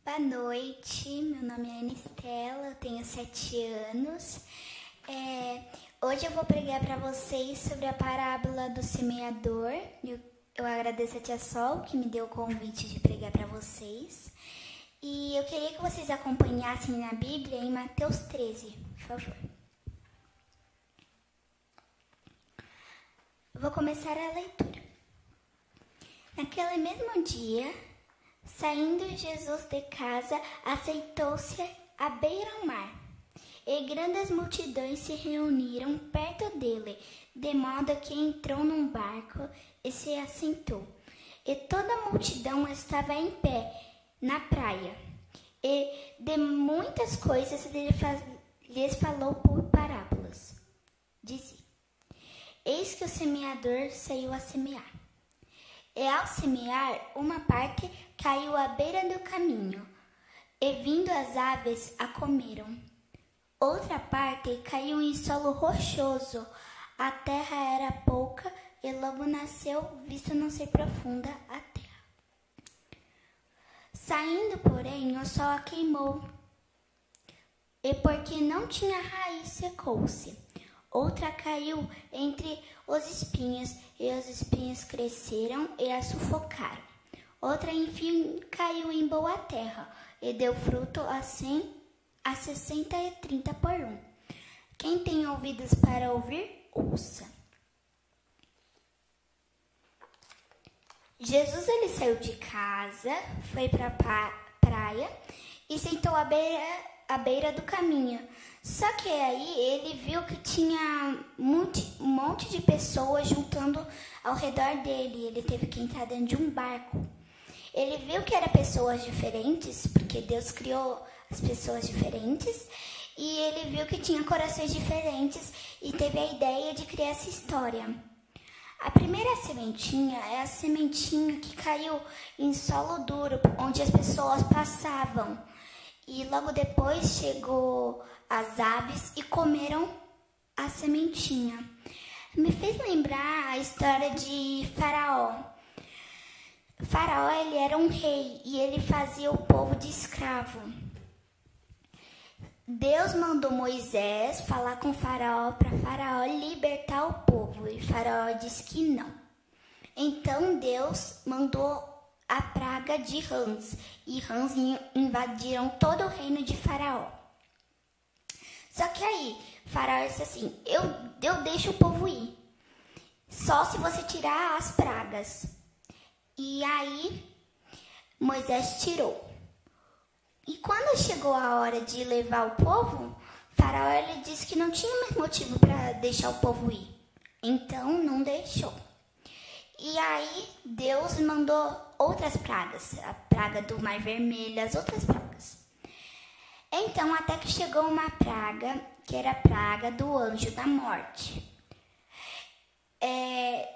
Boa noite, meu nome é Ana Estela, eu tenho 7 anos. Hoje eu vou pregar para vocês sobre a parábola do semeador. Eu agradeço a Tia Sol que me deu o convite de pregar para vocês. E eu queria que vocês acompanhassem na Bíblia em Mateus 13, por favor. Eu vou começar a leitura. Naquele mesmo dia, saindo Jesus de casa, assentou-se à beira-mar, e grandes multidões se reuniram perto dele, de modo que entrou num barco e se assentou. E toda a multidão estava em pé na praia, e de muitas coisas lhes falou por parábolas. Dizia: Eis que o semeador saiu a semear. E ao semear, uma parte caiu à beira do caminho, e vindo as aves a comeram. Outra parte caiu em solo rochoso, a terra era pouca e logo nasceu, visto não ser profunda a terra. Saindo, porém, o sol a queimou, e porque não tinha raiz, secou-se. Outra caiu entre os espinhos, e os espinhos cresceram e a sufocaram. Outra, enfim, caiu em boa terra, e deu fruto a 100, a 60 e 30 por um. Quem tem ouvidos para ouvir, ouça. Jesus ele saiu de casa, foi para a praia e sentou à beira do caminho. Só que aí ele viu que tinha um monte de pessoas juntando ao redor dele. Ele teve que entrar dentro de um barco. Ele viu que eram pessoas diferentes, porque Deus criou as pessoas diferentes. E ele viu que tinha corações diferentes e teve a ideia de criar essa história. A primeira sementinha é a sementinha que caiu em solo duro, onde as pessoas passavam. E logo depois chegou as aves e comeram a sementinha. Me fez lembrar a história de Faraó. Faraó ele era um rei e ele fazia o povo de escravo. Deus mandou Moisés falar com Faraó para Faraó libertar o povo e Faraó disse que não. Então Deus mandou a praga de rãs, e rãs invadiram todo o reino de Faraó. Só que aí, Faraó disse assim: eu deixo o povo ir, só se você tirar as pragas. E aí, Moisés tirou. E quando chegou a hora de levar o povo, Faraó ele disse que não tinha mais motivo para deixar o povo ir. Então, não deixou. E aí, Deus mandou outras pragas, a praga do Mar Vermelho, as outras pragas. Então, até que chegou uma praga, que era a praga do anjo da morte.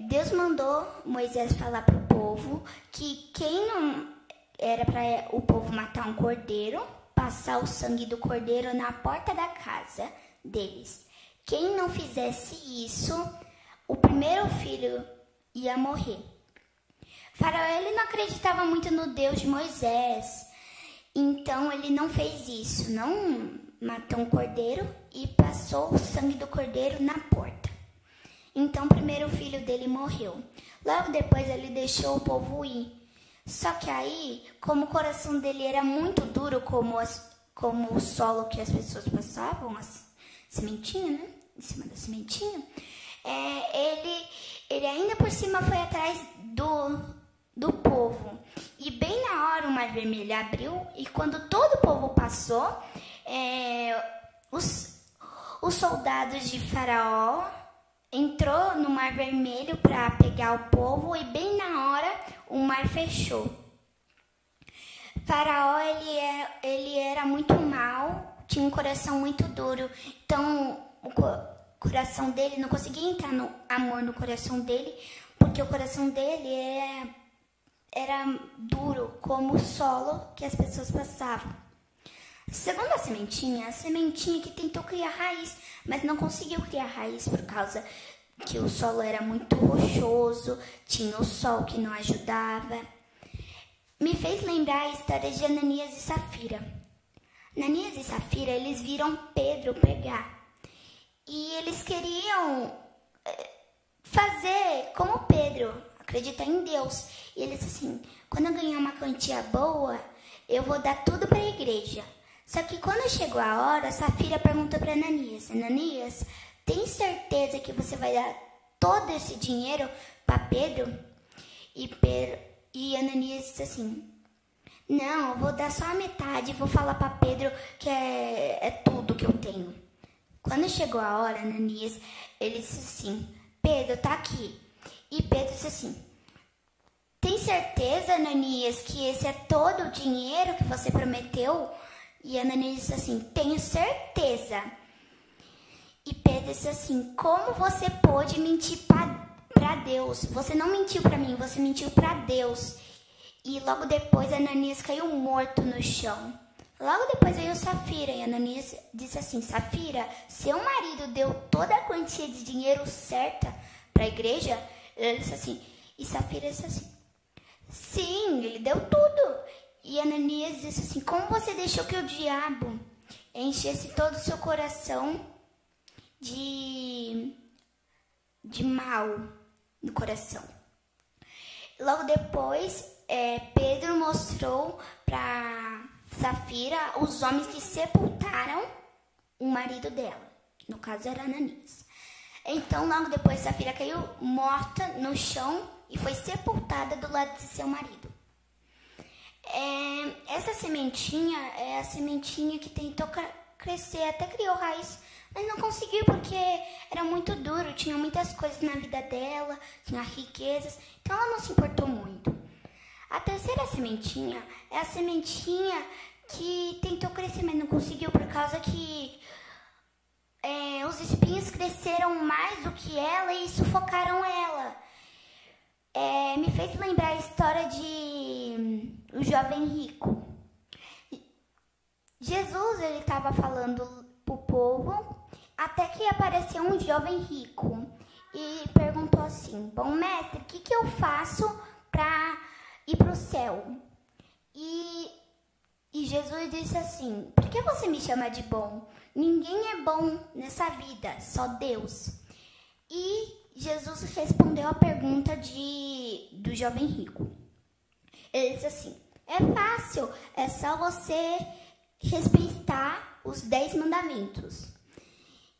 Deus mandou Moisés falar para o povo que quem não era para o povo matar um cordeiro, passar o sangue do cordeiro na porta da casa deles. Quem não fizesse isso, o primeiro filho ia morrer. Faraó ele não acreditava muito no Deus de Moisés, então ele não fez isso, não matou um cordeiro e passou o sangue do cordeiro na porta. Então o primeiro filho dele morreu. Logo depois ele deixou o povo ir. Só que aí, como o coração dele era muito duro, como o solo que as pessoas passavam, a sementinha, né? Em cima da sementinha, ele ainda por cima foi atrás do povo. E bem na hora o Mar Vermelho abriu, e quando todo o povo passou, os soldados de Faraó entrou no Mar Vermelho para pegar o povo, e bem na hora o mar fechou. Faraó ele era muito mau, tinha um coração muito duro, então o coração dele não conseguia entrar no amor no coração dele, porque o coração dele era duro, como o solo que as pessoas passavam. Segunda sementinha, a sementinha que tentou criar raiz, mas não conseguiu criar raiz por causa que o solo era muito rochoso, tinha o sol que não ajudava. me fez lembrar a história de Ananias e Safira. Ananias e Safira, eles viram Pedro pregar. E eles queriam fazer como Pedro, acreditar em Deus. E eles assim, quando eu ganhar uma quantia boa, eu vou dar tudo para a igreja. Só que quando chegou a hora, Safira perguntou para Ananias, Ananias, tem certeza que você vai dar todo esse dinheiro para Pedro? E Ananias disse assim, não, eu vou dar só a metade, vou falar para Pedro que é tudo que eu tenho. Quando chegou a hora, Ananias, ele disse assim, Pedro, tá aqui. E Pedro disse assim, tem certeza, Ananias, que esse é todo o dinheiro que você prometeu? E Ananias disse assim, tenho certeza. E Pedro disse assim, como você pôde mentir para Deus? Você não mentiu para mim, você mentiu para Deus. E logo depois Ananias caiu morto no chão. Logo depois veio Safira e Ananias disse assim, Safira, seu marido deu toda a quantia de dinheiro certa para a igreja? Ele disse assim, e Safira disse assim, sim, ele deu tudo. E Ananias disse assim, como você deixou que o diabo enchesse todo o seu coração de mal no coração? Logo depois, Pedro mostrou para Safira os homens que sepultaram o marido dela. No caso era Ananias. Então, logo depois, Safira caiu morta no chão e foi sepultada do lado de seu marido. Essa sementinha é a sementinha que tentou crescer, até criou raiz, mas não conseguiu porque era muito duro, tinha muitas coisas na vida dela, tinha riquezas, então ela não se importou muito. A terceira sementinha é a sementinha que tentou crescer, mas não conseguiu por causa que os espinhos cresceram mais do que ela e sufocaram ela. Me fez lembrar a história de o jovem rico. Jesus, ele estava falando pro povo, até que apareceu um jovem rico e perguntou assim, bom mestre, o que eu faço para ir para o céu? E Jesus disse assim, por que você me chama de bom? Ninguém é bom nessa vida, só Deus. E Jesus respondeu a pergunta do jovem rico. Ele disse assim, é fácil, é só você respeitar os 10 mandamentos.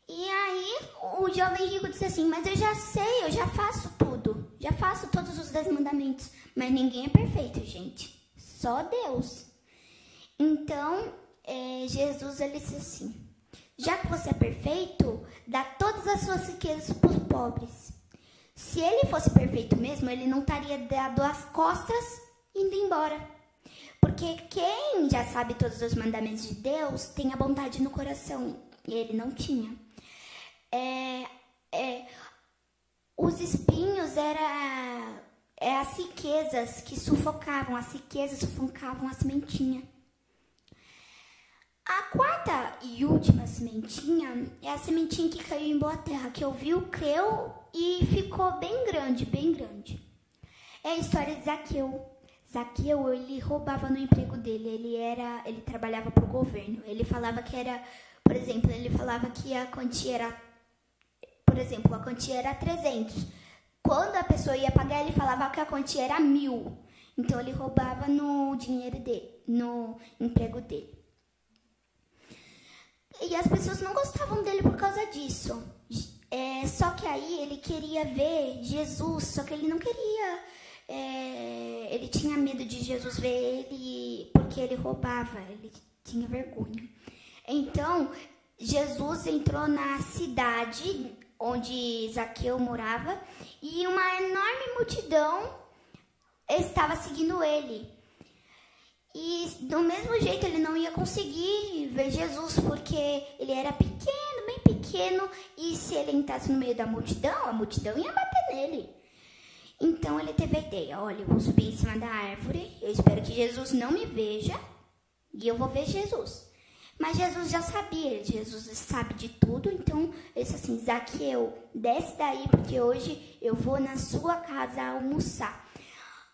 E aí o jovem rico disse assim, mas eu já sei, eu já faço tudo, já faço todos os 10 mandamentos, mas ninguém é perfeito, gente, só Deus. Então, Jesus, ele disse assim, já que você é perfeito, dá todas as suas riquezas para os pobres. Se ele fosse perfeito mesmo, ele não estaria dado as costas indo embora. Porque quem já sabe todos os mandamentos de Deus tem a bondade no coração. E ele não tinha. Os espinhos eram as riquezas que sufocavam. As riquezas sufocavam a sementinha. A quarta e última sementinha é a sementinha que caiu em boa terra, que ouviu, creu e ficou bem grande, bem grande. É a história de Zaqueu. Zaqueu, ele roubava no emprego dele, ele trabalhava para o governo. Ele falava que era, por exemplo, ele falava que a quantia era, por exemplo, a quantia era 300. Quando a pessoa ia pagar, ele falava que a quantia era 1.000. Então, ele roubava no dinheiro dele, no emprego dele. E as pessoas não gostavam dele por causa disso. Só que aí ele queria ver Jesus, só que ele não queria. Ele tinha medo de Jesus ver ele porque ele roubava, ele tinha vergonha. Então, Jesus entrou na cidade onde Zaqueu morava e uma enorme multidão estava seguindo ele. E do mesmo jeito ele não ia conseguir ver Jesus porque ele era pequeno, bem pequeno, e se ele entrasse no meio da multidão, a multidão ia bater nele. Então ele teve a ideia, olha, eu vou subir em cima da árvore, eu espero que Jesus não me veja e eu vou ver Jesus. Mas Jesus já sabia, Jesus sabe de tudo, então ele disse assim, Zaqueu, desce daí porque hoje eu vou na sua casa almoçar.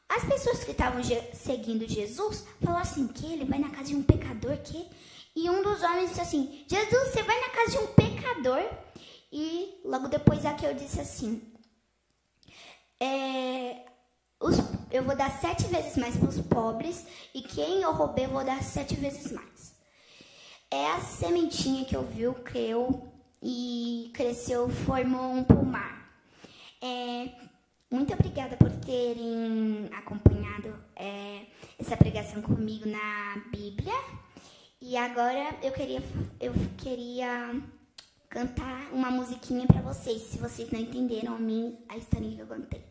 As pessoas que estavam seguindo Jesus falaram assim, que ele vai na casa de um pecador, que... E um dos homens disse assim, Jesus, você vai na casa de um pecador? E logo depois Zaqueu disse assim, eu vou dar 7 vezes mais para os pobres, e quem eu roubei eu vou dar 7 vezes mais. A sementinha que ouviu, creu, e cresceu, formou um pomar. Muito obrigada por terem acompanhado essa pregação comigo na Bíblia. E agora eu queria cantar uma musiquinha para vocês, se vocês não entenderam a historinha que eu contei.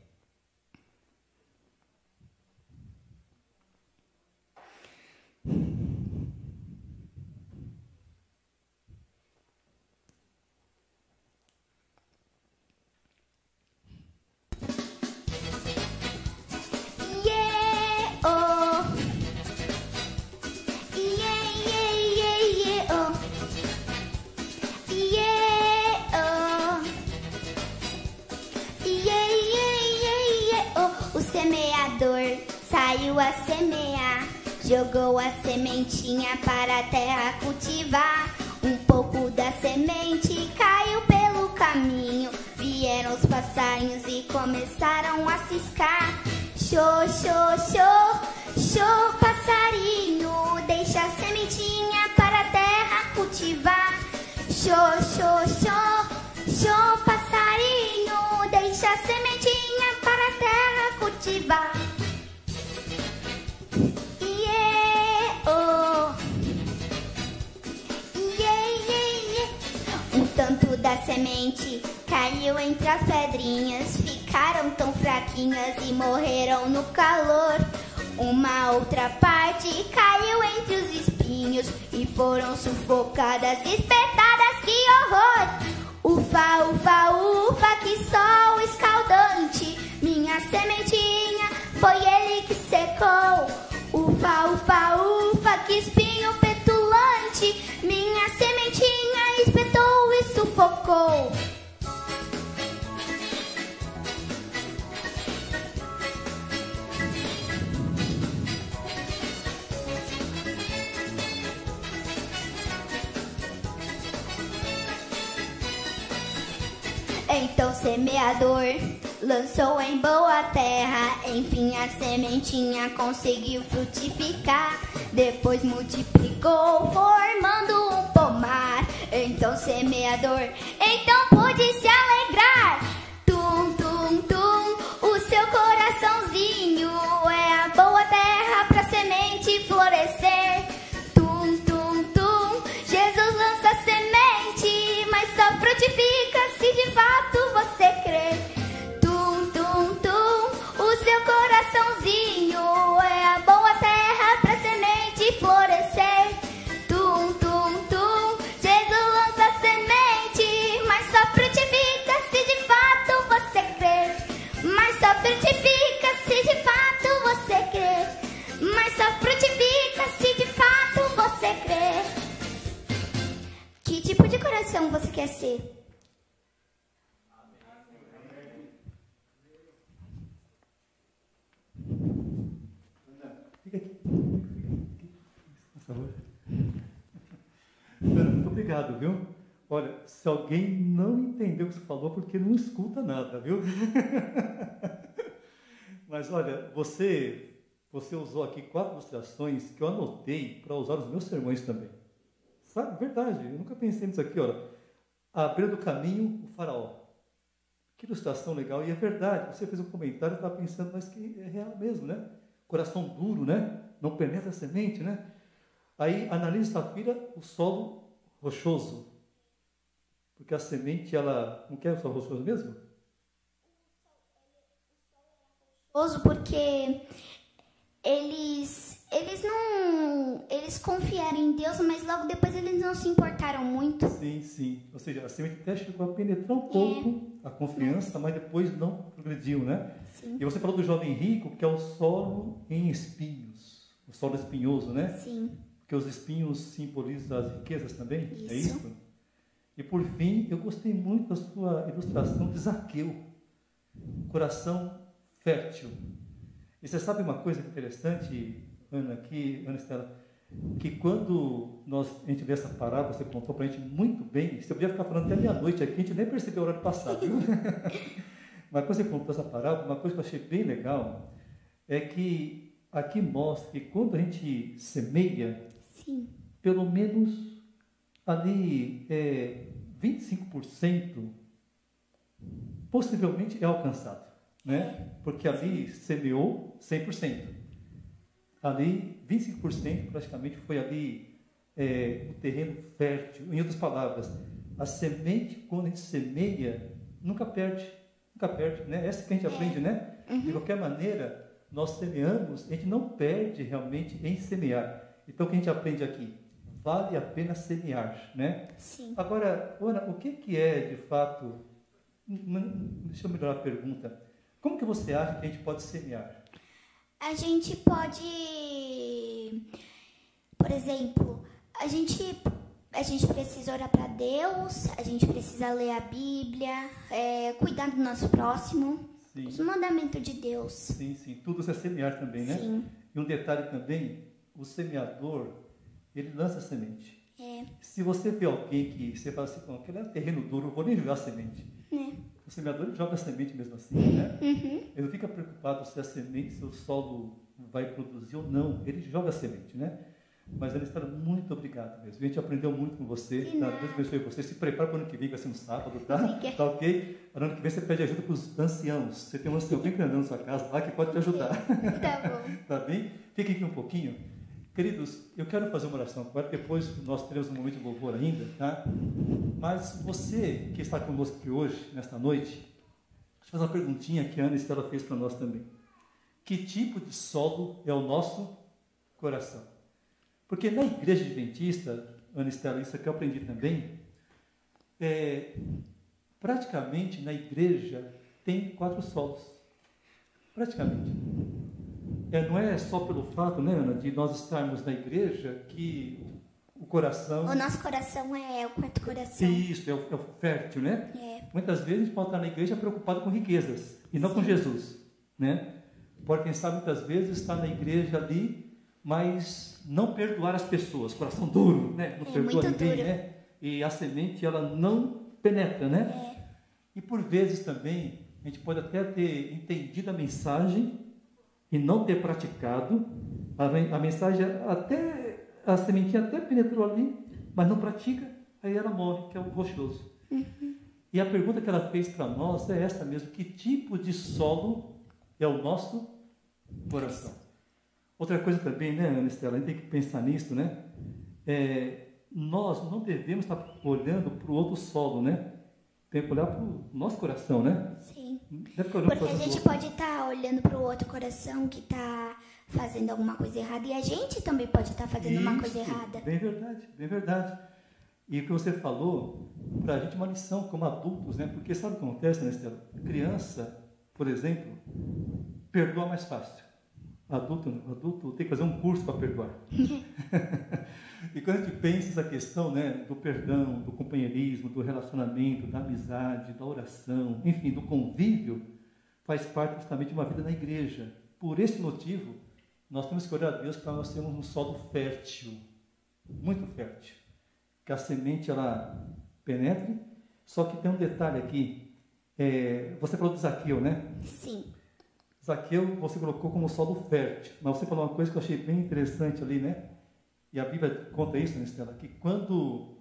Saiu a semear, jogou a sementinha para a terra cultivar. Um pouco da semente caiu pelo caminho, vieram os passarinhos e começaram a ciscar. Xô, xô, xô, xô, passarinho, deixa a sementinha para a terra cultivar. Xô, xô, xô, xô, passarinho, deixa a sementinha para a terra cultivar. Tanto da semente caiu entre as pedrinhas, ficaram tão fraquinhas e morreram no calor. Uma outra parte caiu entre os espinhos e foram sufocadas, espetadas, que horror! Ufa, ufa, ufa, que sol escaldante, minha sementinha foi ele que secou. Ufa, ufa, ufa, que espinho petulante, minha sementinha espetou e sufocou. Então o semeador lançou em boa terra, enfim a sementinha conseguiu frutificar. Depois multiplicou, formando um pomar. Então semeador, então pôde se alegrar. Tum, tum, tum, o seu coraçãozinho é a boa terra pra semente florescer. Tum, tum, tum, Jesus lança semente, mas só frutifica se de fato você crer. Tum, tum, tum, o seu coraçãozinho é a boa terra pra semente florescer. Tum, tum, tum, Jesus lança semente, mas só frutifica se de fato você crer. Mas só frutifica se de fato você crer. Mas só frutifica se de fato você crer. Que tipo de coração você quer ser? Fica aqui, por favor. Muito obrigado, viu? Olha, se alguém não entendeu o que você falou, porque não escuta nada, viu? Mas olha, você usou aqui 4 ilustrações que eu anotei para usar nos meus sermões também. Sabe? Verdade, eu nunca pensei nisso aqui, olha. À beira do caminho, o faraó. Que ilustração legal. E é verdade, você fez um comentário, eu estava pensando, mas que é real mesmo, né? Coração duro, né? Não penetra a semente, né? Aí, analise Safira, o solo rochoso. Porque a semente, ela... Não quer o solo rochoso mesmo? Porque eles confiaram em Deus, mas logo depois eles não se importaram muito. Sim, sim. Ou seja, a semente até chegou a penetrar um pouco a confiança, mas depois não progrediu, né? Sim. E você falou do jovem rico, que é o solo em espinhos. O solo espinhoso, né? Sim. Porque os espinhos simbolizam as riquezas também. Isso. É isso? E por fim, eu gostei muito da sua ilustração de Zaqueu. Coração fértil. E você sabe uma coisa interessante, Ana Estela, que quando a gente lê essa parábola, você contou para a gente muito bem, você podia ficar falando até meia-noite aqui, a gente nem percebeu o horário passado, viu? Mas quando você contou essa parábola, uma coisa que eu achei bem legal é que aqui mostra que quando a gente semeia, Sim. pelo menos ali 25% possivelmente é alcançado, né? Porque ali semeou 100%. Ali 25% praticamente foi ali o terreno fértil. Em outras palavras, a semente, quando a gente semeia, nunca perde, né? Essa que a gente aprende, né? De qualquer maneira, nós semeamos, a gente não perde realmente em semear. Então, o que a gente aprende aqui? Vale a pena semear, né? Sim. Agora, Ana, o que é, de fato... Deixa eu melhorar a pergunta. Como que você acha que a gente pode semear? A gente pode, por exemplo, a gente precisa orar para Deus, a gente precisa ler a Bíblia, cuidar do nosso próximo, Sim. os mandamentos de Deus. Sim, tudo isso é semear também, né? Sim. E um detalhe também, o semeador, ele lança a semente. É. Se você vê alguém que você fala assim, aquele é terreno duro, eu vou nem jogar a semente. O semeador joga a semente mesmo assim, né? Ele não fica preocupado se a semente, se o solo vai produzir ou não. Ele joga a semente, né? Mas, Ana Estela, muito obrigado mesmo. A gente aprendeu muito com você. Tá? Deus abençoe você. Se prepara para o ano que vem, vai ser um sábado, tá? Tá ok? No ano que vem você pede ajuda para os anciãos. Você tem um ancião bem grandão na sua casa lá que pode te ajudar. Tá bom. Tá bem? Fique aqui um pouquinho. Queridos, eu quero fazer uma oração agora, depois nós teremos um momento de louvor ainda, tá? Mas você que está conosco aqui hoje, nesta noite, deixa eu fazer uma perguntinha que a Ana Estela fez para nós também. Que tipo de solo é o nosso coração? Porque na igreja adventista, Ana Estela, isso aqui eu aprendi também, praticamente na igreja tem 4 solos. Praticamente. Não é só pelo fato, né, Ana, de nós estarmos na igreja que o coração... O nosso coração é o quarto coração. Isso, é o fértil, né? Muitas vezes a gente pode estar na igreja preocupado com riquezas e não com Jesus, né? Pode, quem sabe, muitas vezes estar na igreja ali, mas não perdoar as pessoas, coração duro, né? Não perdoa ninguém, duro, né? E a semente, ela não penetra, né? E por vezes também, a gente pode até ter entendido a mensagem e não ter praticado, a mensagem até, a sementinha até penetrou ali, mas não pratica, aí ela morre, que é o rochoso. E a pergunta que ela fez para nós é esta mesmo: que tipo de solo é o nosso coração? Outra coisa também, né, Ana Estela, a gente tem que pensar nisso, né? Nós não devemos estar olhando para o outro solo, né? Tem que olhar para o nosso coração, né? Sim. Porque a gente pode estar olhando para o outro coração que está fazendo alguma coisa errada e a gente também pode estar fazendo uma coisa errada. Bem verdade, bem verdade. E o que você falou, para a gente é uma lição como adultos, né? Porque sabe o que acontece, né, Estela? Criança, por exemplo, perdoa mais fácil. Adulto tem que fazer um curso para perdoar. E quando a gente pensa nessa questão, né, do perdão, do companheirismo, do relacionamento, da amizade, da oração, enfim, do convívio, faz parte justamente de uma vida na igreja. Por esse motivo, nós temos que orar a Deus para nós termos um solo fértil, muito fértil, que a semente ela penetre. Só que tem um detalhe aqui, você falou de Zaqueu, né? Sim. Zaqueu você colocou como solo fértil, mas você falou uma coisa que eu achei bem interessante ali, né? E a Bíblia conta isso, né, Estela? Que quando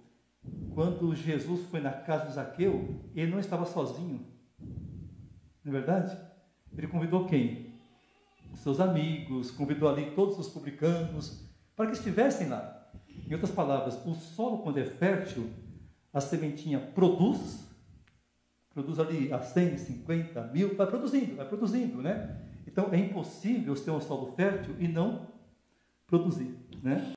Jesus foi na casa de Zaqueu, ele não estava sozinho. Não é verdade? Ele convidou quem? Seus amigos, convidou ali todos os publicanos, para que estivessem lá. Em outras palavras, o solo, quando é fértil, a sementinha produz ali a 100, 50, 1000, vai produzindo, né? Então, é impossível ter um solo fértil e não produzir, né?